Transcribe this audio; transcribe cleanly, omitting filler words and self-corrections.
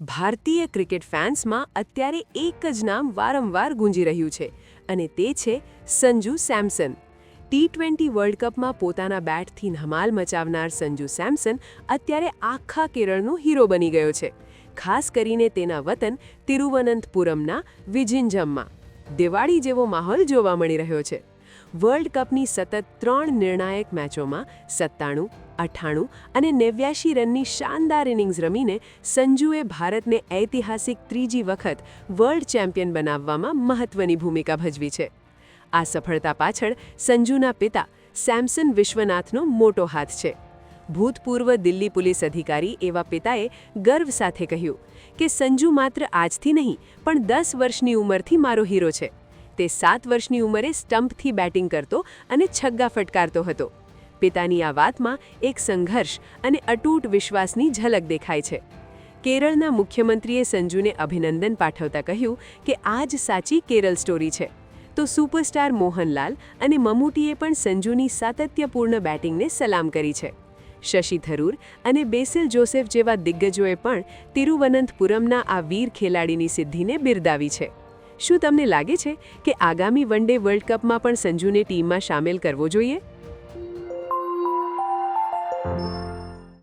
ભારતીય ક્રિકેટ ફેન્સમાં અત્યારે એક જ નામ વારંવાર ગુંજી રહ્યું છે અને તે છે સંજુ સેમસન. ટી20 વર્લ્ડ કપમાં પોતાના બેટથી ધમાલ મચાવનાર સંજુ સેમસન અત્યારે આખા કેરળનો હીરો બની ગયો છે, ખાસ કરીને તેના વતન તિરુવનંતપુરમના વિજિંજમમાં દિવાળી જેવો માહોલ જોવા મળી રહ્યો છે. વર્લ્ડ કપની સતત 3 નિર્ણાયક મેચોમાં 97, 98 અને 89 રનની શાનદાર ઇનિંગ્સ રમીને સંજુએ ભારતને ઐતિહાસિક ત્રીજી વખત વર્લ્ડ ચેમ્પિયન બનાવવામાં મહત્વની ભૂમિકા ભજવી છે. આ સફળતા પાછળ સંજુના પિતા સેમસન વિશ્વનાથનો મોટો હાથ છે. ભૂતપૂર્વ દિલ્હી પોલીસ અધિકારી એવા પિતાએ ગર્વ સાથે કહ્યું કે સંજુ માત્ર આજથી નહીં પણ 10 વર્ષની ઉંમરથી મારો હીરો છે. તે 7 વર્ષની ઉંમરે સ્ટમ્પથી બેટિંગ કરતો અને છગ્ગા ફટકારતો હતો. પિતાની આ વાતમાં એક સંઘર્ષ અને અતૂટ વિશ્વાસની ઝલક દેખાય છે. કેરળના મુખ્યમંત્રીએ સંજુને અભિનંદન પાઠવતા કહ્યું કે આ જ સાચી કેરળ સ્ટોરી છે. તો સુપરસ્ટાર મોહનલાલ અને મમૂટીએ પણ સંજુની સાતત્યપૂર્ણ બેટિંગને સલામ કરી છે. શશી થરૂર અને બેસિલ જોસેફ જેવા દિગ્ગજોએ પણ તિરુવનંતપુરમના આ વીર ખેલાડીની સિદ્ધિને બિરદાવી છે. શું તમને લાગે છે કે આગામી વન ડે વર્લ્ડ કપમાં પણ સંજુને ટીમમાં સામેલ કરવો જોઈએ?